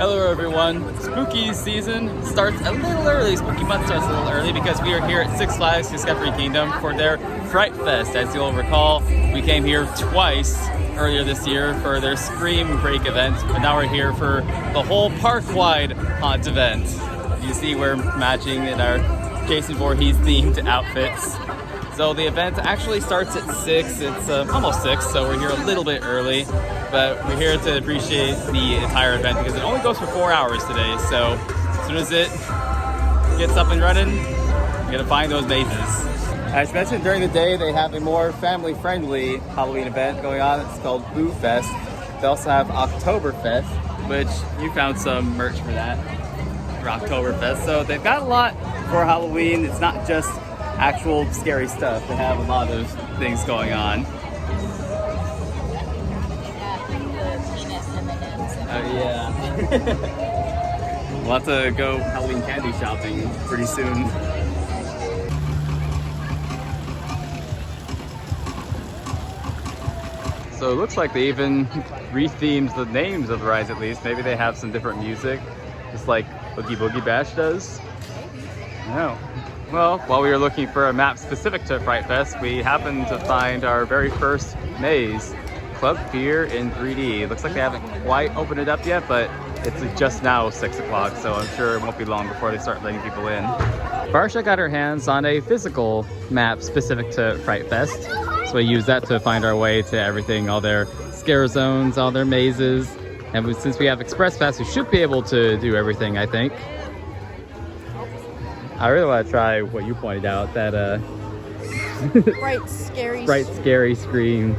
Hello everyone. Spooky season starts a little early. Spooky month starts a little early because we are here at Six Flags Discovery Kingdom for their Fright Fest. As you'll recall, we came here twice earlier this year for their Scream Break event, but now we're here for the whole park-wide haunt event. You see we're matching in our Jason Voorhees themed outfits. So the event actually starts at 6. It's almost 6, so we're here a little bit early. But we're here to appreciate the entire event because it only goes for 4 hours today. So as soon as it gets up and running, you're gonna find those mazes. As mentioned, during the day, they have a more family-friendly Halloween event going on. It's called Boo Fest. They also have Oktoberfest, which you found some merch for that, for Oktoberfest. So they've got a lot for Halloween. It's not just actual scary stuff. They have a lot of things going on. Oh yeah. We'll have to go Halloween candy shopping pretty soon. So it looks like they even rethemed the names of the rides at least. Maybe they have some different music, just like Boogie Boogie Bash does. No. Well, while we were looking for a map specific to Fright Fest, we happened to find our very first maze. Club Fear in 3D. It looks like they haven't quite opened it up yet, but it's just now 6 o'clock, so I'm sure it won't be long before they start letting people in. Barsha got her hands on a physical map specific to Fright Fest, so we used that to find our way to everything, all their scare zones, all their mazes, and since we have Express Pass, we should be able to do everything, I think. I really want to try what you pointed out, that Bright, scary scream.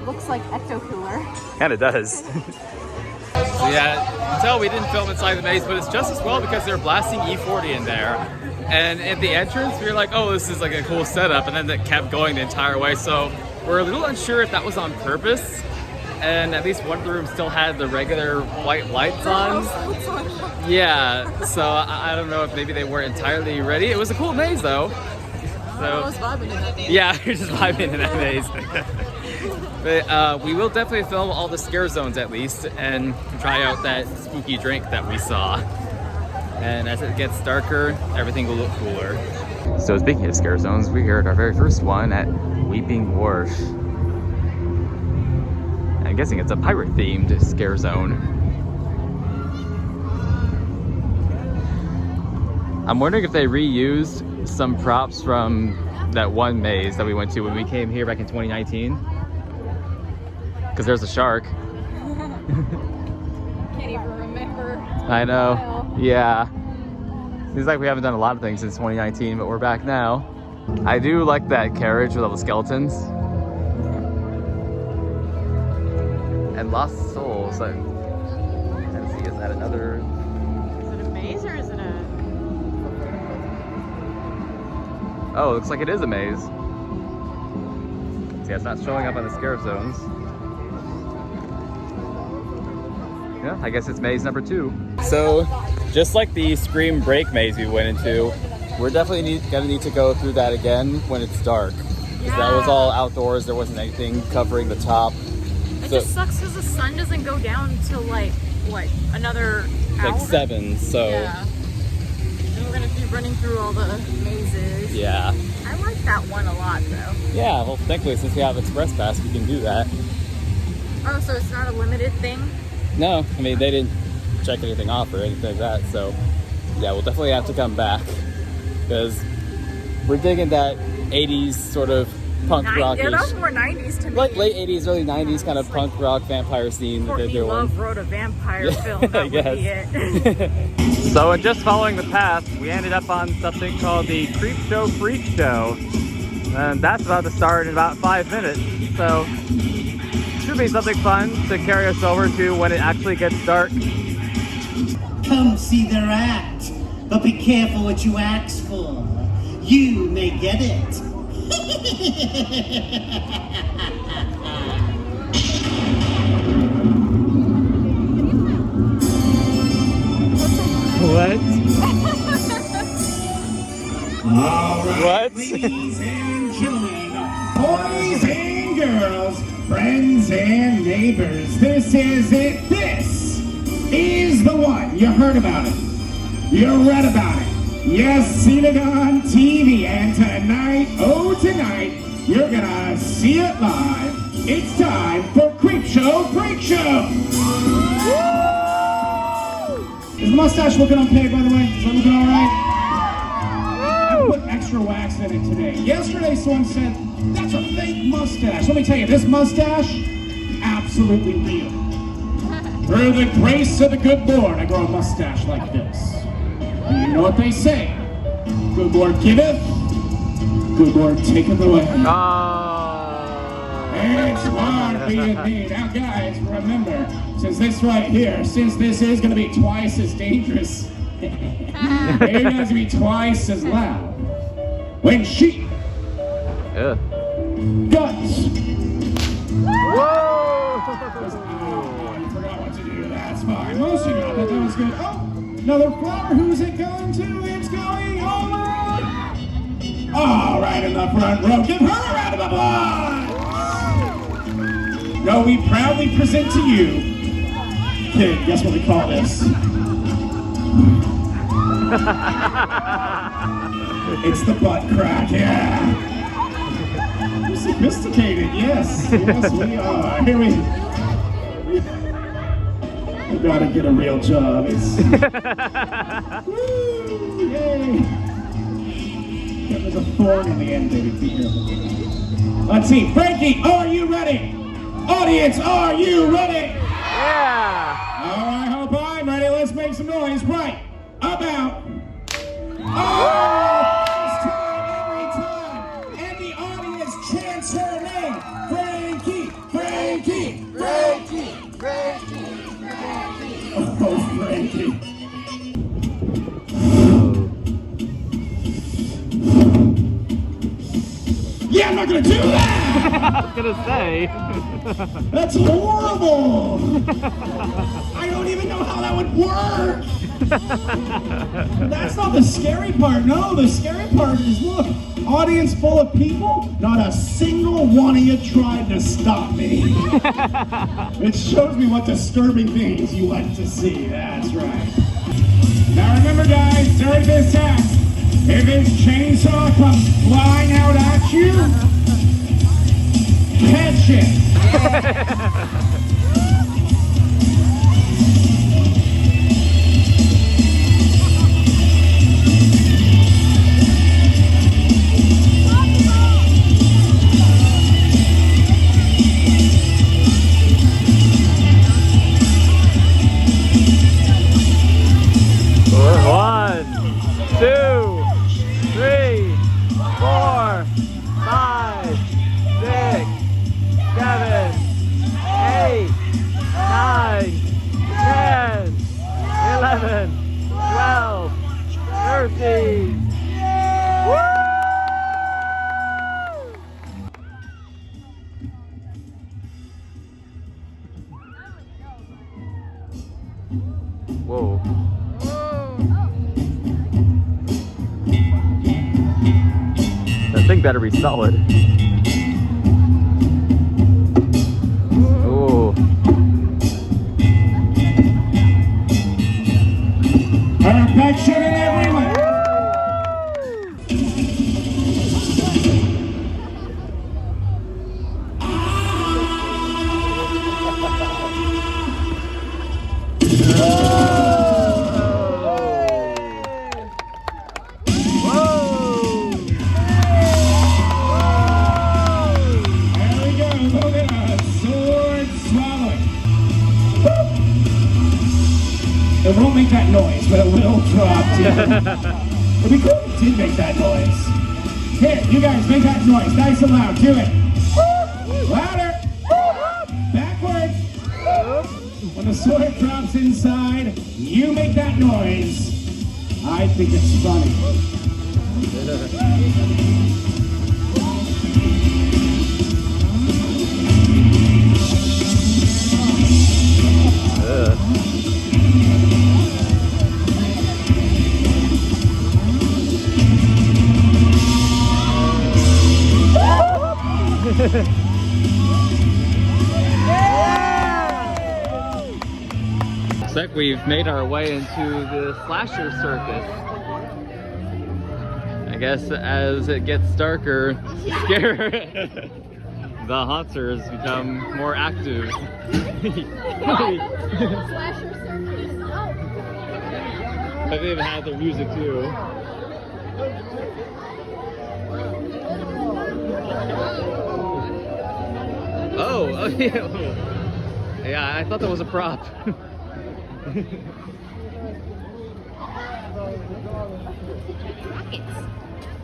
Looks like Ecto Cooler. Kind of does. So yeah, you can tell we didn't film inside the maze, but it's just as well because they're blasting E40 in there. And at the entrance, we were like, oh, this is like a cool setup. And then it kept going the entire way. So we're a little unsure if that was on purpose. And at least one of the rooms still had the regular white lights on. Yeah, so I don't know if maybe they weren't entirely ready. It was a cool maze though. So, I was vibing in that maze. Yeah, you're just vibing in that maze. But we will definitely film all the scare zones at least and try out that spooky drink that we saw. And as it gets darker, everything will look cooler. So speaking of scare zones, we're here at our very first one at Weeping Wharf. I'm guessing it's a pirate-themed scare zone. I'm wondering if they reused some props from that one maze that we went to when we came here back in 2019. Because there's a shark. Can't even remember. I know. Yeah. Seems like we haven't done a lot of things since 2019, but we're back now. I do like that carriage with all the skeletons. And Lost Souls. So, let's see, is that another? Is it a maze or is it a... Oh, it looks like it is a maze. See, it's not showing up on the scare zones. Yeah, I guess it's maze number 2. So, just like the Scream Break maze we went into, we're definitely gonna need to go through that again when it's dark. Because that was all outdoors, there wasn't anything covering the top. It just sucks because the sun doesn't go down till like, what, another hour? Like 7, so... Yeah. And we're gonna be running through all the mazes. Yeah. I like that one a lot though. Yeah, well thankfully since we have Express Pass, we can do that. Oh, so it's not a limited thing? No, I mean, they didn't check anything off or anything like that, so yeah, we'll definitely have to come back because we're digging that 80s sort of punk rock. Yeah, that was more 90s to me. Like late 80s, early 90s kind of punk rock vampire scene that they're doing. Love wrote a vampire film, that would be it. So in just following the path, we ended up on something called the Creep Show Freak Show. And that's about to start in about 5 minutes. So should be something fun to carry us over to when it actually gets dark. Come see their act, but be careful what you ask for. You may get it. What? All right, What? ladies and gentlemen, boys and girls, friends and neighbors, this is it. This is the one. You heard about it. You read about it. You seen it on TV. And tonight, oh tonight, you're gonna see it live. It's time for Creep Show Freak Show. Is the mustache looking okay, by the way? Is it looking all right? I put extra wax in it today. Yesterday, someone said, that's a fake mustache. Let me tell you, this mustache, absolutely real. Through the grace of the good Lord, I grow a mustache like this. And you know what they say? Good Lord giveth, good Lord taketh away. It's hard being me. Now guys, remember, since this right here, since this is going to be twice as dangerous, it has to be twice as loud. When she guts. Whoa! I forgot what to do. That's fine. Most of you got that. That was good. Oh, another flower. Who's it going to? It's going over. All right, in the front row. Give her a round of applause. No, we proudly present to you. Kid, guess what we call this? It's the butt crack, yeah. We're sophisticated, yes. Yes, we are. Here we gotta get a real job. It's woo, yay. There's a thorn in the end, baby. Be careful. Let's see. Frankie, are you ready? Audience, are you ready? Yeah! All right, I hope I'm ready. Let's make some noise right about. First time, every time. And the audience chants her name. Frankie, Frankie, Frankie, Frankie, Frankie. Oh, Frankie. Yeah, I'm not gonna do that! I was gonna say. That's horrible! I don't even know how that would work! That's not the scary part. No, the scary part is, look, audience full of people, not a single one of you tried to stop me. It shows me what disturbing things you like to see. That's right. Now remember, guys, during this act, if his chainsaw comes flying out at you, catch it. One, two, 3, 4, 5, 6, 7, 8, 9, 10, 11, 12, 13. Whoa. That thing better be solid. Oh. Perfection in every way. It won't make that noise, but it will drop too. It'd be cool if it did make that noise. Here, you guys, make that noise. Nice and loud. Do it. Louder. Backwards. When the sword drops inside, you make that noise. I think it's funny. we've made our way into the slasher circus. I guess as it gets darker, the haunters become more active. Slasher circus. But they've had their music too. Oh yeah. Yeah, I thought that was a prop.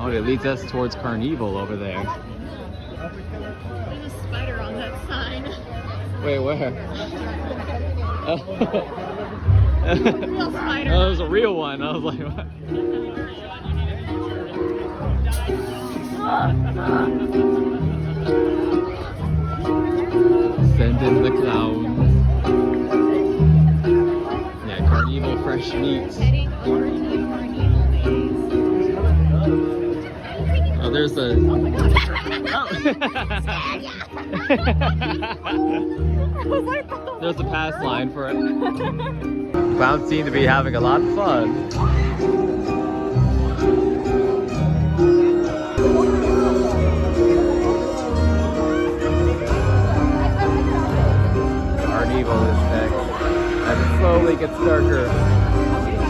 Oh, it leads us towards Carnival over there. There's a spider on that sign. Wait, where? Oh, Real spider. oh, it was a real one. I was like, what? Send in the clowns. Yeah, Carnival fresh meats. Oh, there's a. Oh. There's a pass line for it. Clowns seem to be having a lot of fun. Carnival is next. As it slowly gets darker.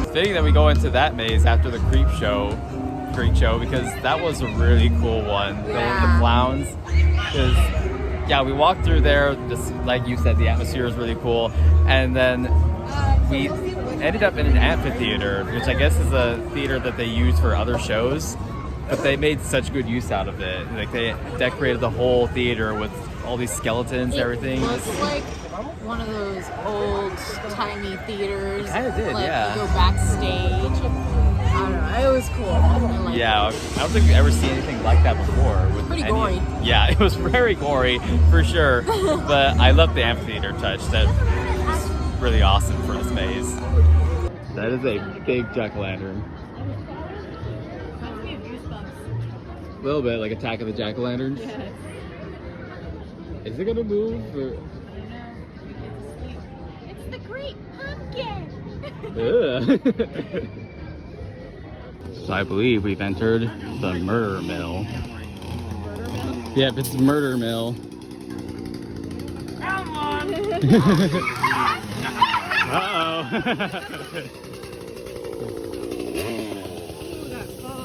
It's fitting that we go into that maze after the creep show because that was a really cool one. Yeah. The clowns. Because yeah, we walked through there, just like you said, the atmosphere is really cool. And then we ended up in an amphitheater, which I guess is a theater that they use for other shows. But they made such good use out of it. Like they decorated the whole theater with all these skeletons and everything. It looks like one of those old-timey theaters. It kinda did, like, yeah. You go backstage. I don't know. It was cool. I liked Yeah, it. I don't think we've ever seen anything like that before. With Pretty gory. Yeah, it was very gory for sure. But I love the amphitheater touch. That was really awesome for this maze. That is a big jack-o'-lantern. A little bit like Attack of the Jack-o'-lanterns. Yes. Is it gonna move? Or... It's the Great Pumpkin. So I believe we've entered the murder mill. Yep, it's murder mill. Come on. Uh-oh.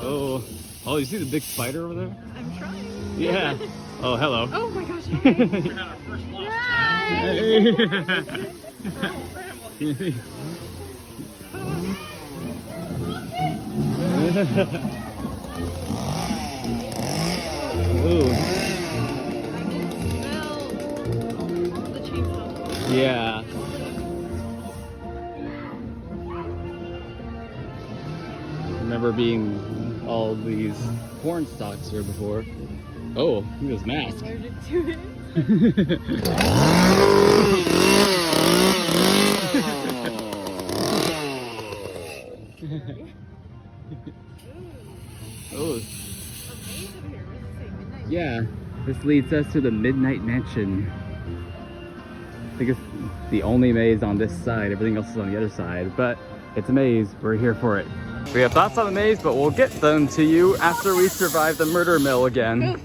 Oh. Oh, you see the big spider over there? I'm trying. Yeah. Oh, hello. Oh my gosh. Ooh. The chainsaw. Yeah. Remember being all these corn stalks here before. Oh, look at this mask. Allergic to it. Oh. Yeah, this leads us to the Midnight Mansion. I think it's the only maze on this side. Everything else is on the other side, but it's a maze. We're here for it. We have thoughts on the maze, but we'll get them to you after we survive the murder mill again.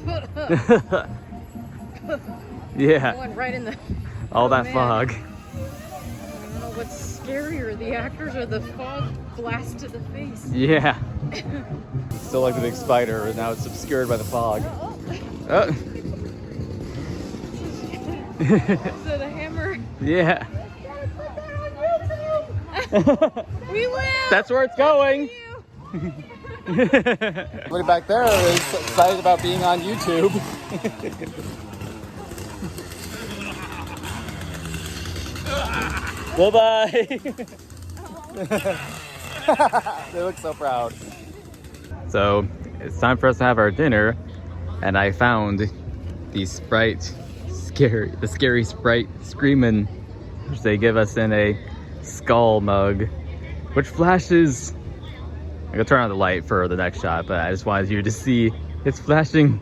Yeah. Going right in the. All that man. fog. I don't know what's scarier, the actors or the fog blast to the face. Yeah. Still like the big spider, and now it's obscured by the fog. Oh. Is it a hammer? Yeah. We will! That's where it's going. Everybody back there is excited about being on YouTube. Bye-bye. They look so proud. So it's time for us to have our dinner, and I found the scary Sprite Screamin', which they give us in a skull mug, which flashes. I'm gonna turn on the light for the next shot, but I just wanted you to see it's flashing.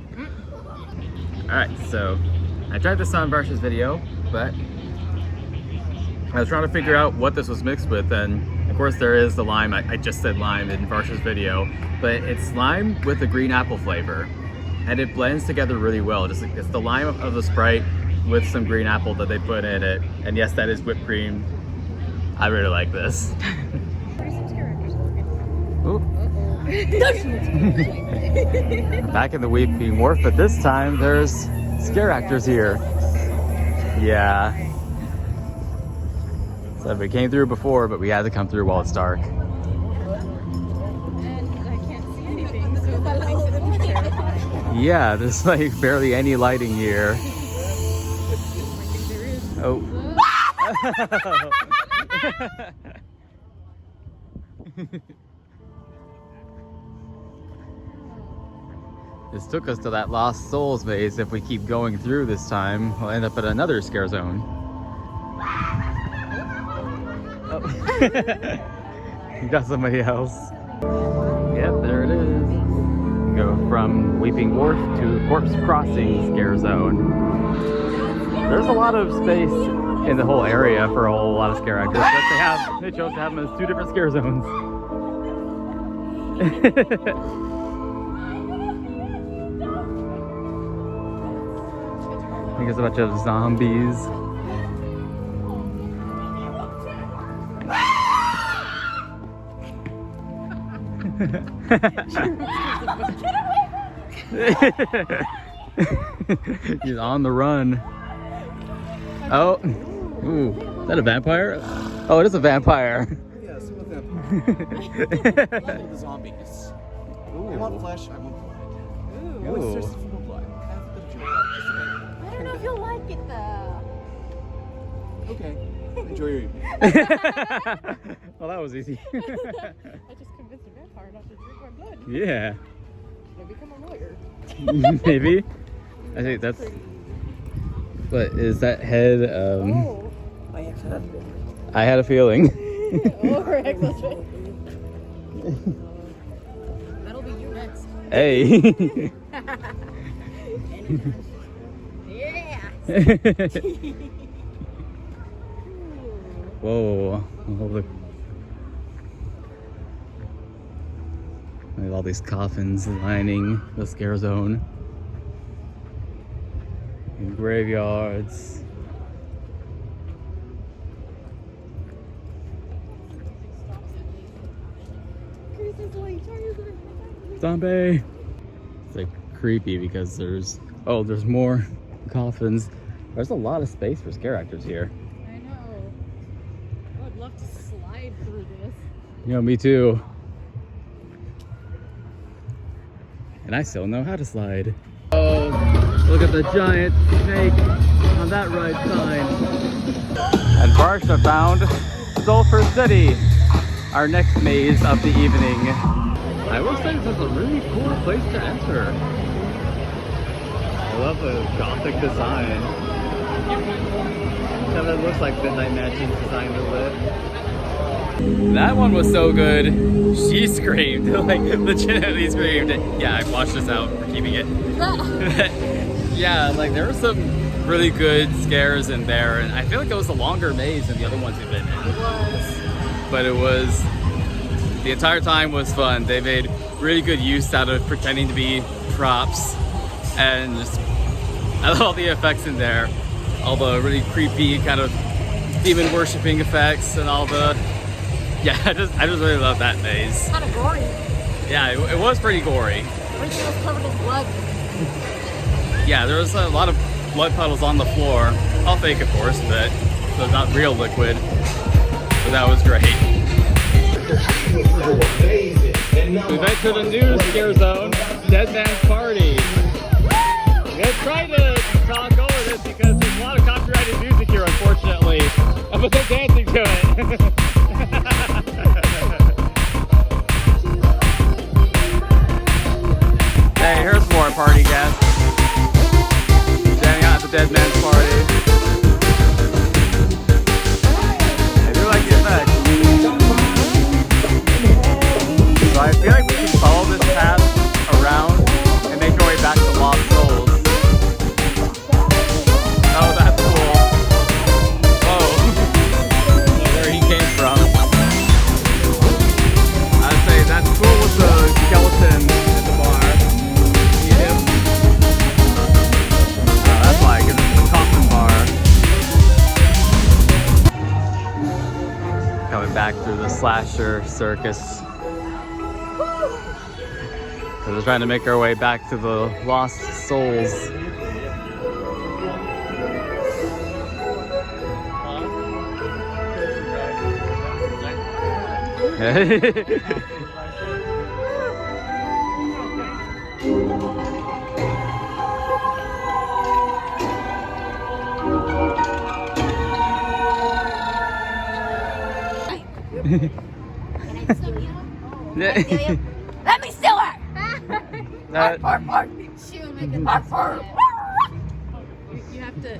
All right, so I tried this on Barsha's video, but I was trying to figure out what this was mixed with, and of course there is the lime. I just said lime in Varsha's video, but it's lime with the green apple flavor, and it blends together really well. Just like, it's the lime of the Sprite with some green apple that they put in it, and yes, that is whipped cream. I really like this. Ooh. Back in the Weeping Wharf, but this time there's scare actors here. Yeah. So we came through before, but we had to come through while it's dark. And I can't see anything, so that makes it more terrifying. Yeah, there's like barely any lighting here. Oh. This took us to that Lost Souls maze. If we keep going through this time, we'll end up at another scare zone. Oh. You got somebody else. Yep, there it is. We go from Weeping Wharf to Corpse Crossing scare zone. There's a lot of space in the whole area for a whole lot of scare actors, but they chose to have them as two different scare zones. I think it's a bunch of zombies. He's on the run. Oh, ooh, is that a vampire? Oh, it is a vampire. Yes, I'm a vampire. I love the zombies. I want flesh, I want blood. Ooh. I always thirsty for more blood. Have a bit of joy. Just a bit. I don't know if you'll like it though. Okay. Enjoy your evening. Well, that was easy. I just convinced a vampire not to drink my blood. Yeah. I become a lawyer. Maybe. I think that's. But is that head? Oh, my ex-husband. I had a feeling. Oh, her ex-husband. That'll be you next. Hey. Yeah. Whoa. Oh, look. Look at all these coffins lining the scare zone. In graveyards. Zombie! It's like creepy because there's more coffins. There's a lot of space for scare actors here. I know. I would love to slide through this. You know, me too. And I still know how to slide. Oh, look at the giant snake on that right side. And Varsha found Sulphur City, our next maze of the evening. I will say this is a really cool place to enter. I love the gothic design. Kind of looks like Midnight Mansion's design to live. That one was so good. She screamed, like legitimately screamed. Yeah, I washed this out. We're keeping it. Yeah, like there were some really good scares in there, and I feel like it was a longer maze than the other ones we've been in. It was. But it was, the entire time was fun. They made really good use out of pretending to be props, and just, I love all the effects in there. All the really creepy kind of demon worshipping effects and all the, yeah, I just really love that maze. Kind of gory. Yeah, it was pretty gory. Everything was covered in blood. Yeah, there was a lot of blood puddles on the floor. All fake, of course, but so not real liquid. But that was great. We've entered a new scare zone, Dead Man's Party. We're trying to talk over this because there's a lot of copyrighted music here, unfortunately. But they're dancing to it. Hey, here's more party guests. Standing out at the Dead Man's Party. I do like the effects. So I feel like we can follow this path around and make our way back to Lost Souls. Oh, that's cool. Whoa. the slasher circus. So we're trying to make our way back to the Lost Souls. Let me steal her! She will make it You have to.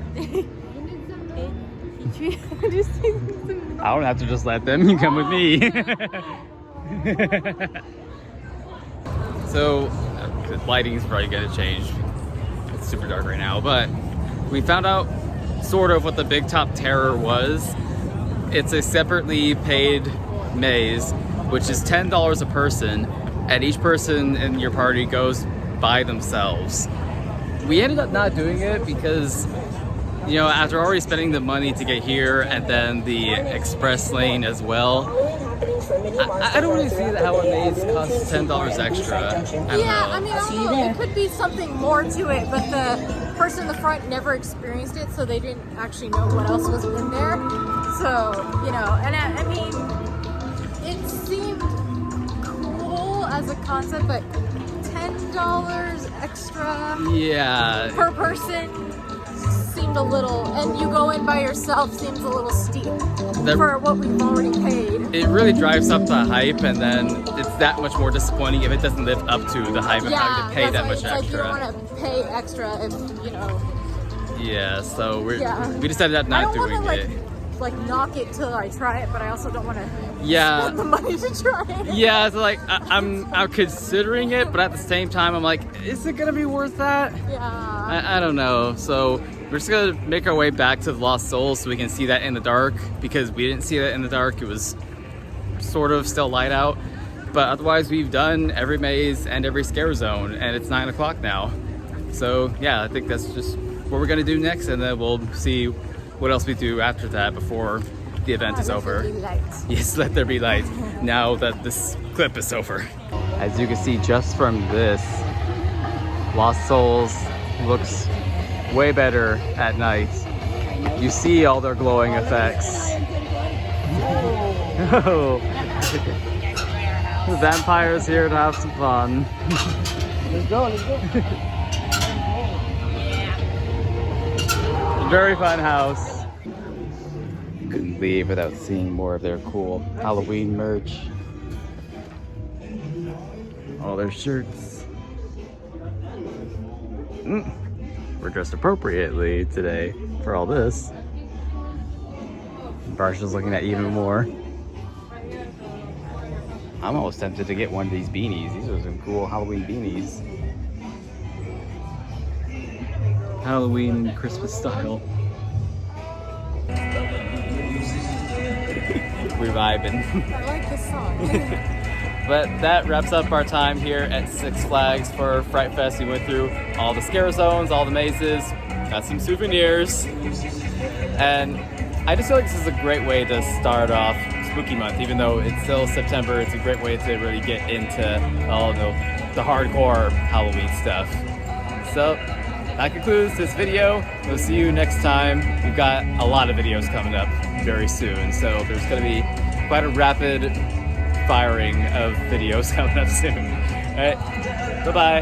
I don't have to just let them. You come with me. So, the lighting's probably gonna change. It's super dark right now, but we found out sort of what the Big Top Terror was. It's a separately paid maze, which is $10 a person, and each person in your party goes by themselves. We ended up not doing it because, you know, after already spending the money to get here and then the express lane as well, I don't really see how a maze costs $10 extra. I don't know. It could be something more to it, but the person in the front never experienced it, so they didn't actually know what else was in there. So, you know, and I mean, it seemed cool as a concept, but $10 extra per person seemed a little, and you go in by yourself seems a little steep for what we've already paid. It really drives up the hype, and then it's that much more disappointing if it doesn't live up to the hype of having to pay that much extra. Like you don't want to pay extra if, you know. Yeah, so we decided on not doing it. Like knock it till I try it, but I also don't want to spend the money to try it. Yeah, so like I'm considering it, but at the same time I'm like, is it gonna be worth that? Yeah. I don't know. So we're just gonna make our way back to the Lost Souls so we can see that in the dark, because we didn't see that in the dark. It was sort of still light out, but otherwise we've done every maze and every scare zone, and it's 9 o'clock now. So yeah, I think that's just what we're gonna do next, and then we'll see what else we do after that before the event is over. Yes, let there be light now that this clip is over. As you can see just from this, Lost Souls looks way better at night. You see all their glowing effects. Oh. The vampire's here to have some fun. Let's go. Very fun house. Couldn't leave without seeing more of their cool Halloween merch. All their shirts. We're dressed appropriately today for all this. Barsha's looking at even more. I'm almost tempted to get one of these beanies. These are some cool Halloween beanies. Halloween Christmas style. We're vibing. I like this song. But that wraps up our time here at Six Flags for Fright Fest. We went through all the scare zones, all the mazes, got some souvenirs, and I just feel like this is a great way to start off Spooky Month. Even though it's still September, it's a great way to really get into all the hardcore Halloween stuff. So that concludes this video. We'll see you next time. We've got a lot of videos coming up very soon, so there's going to be quite a rapid firing of videos coming up soon. All right, bye-bye.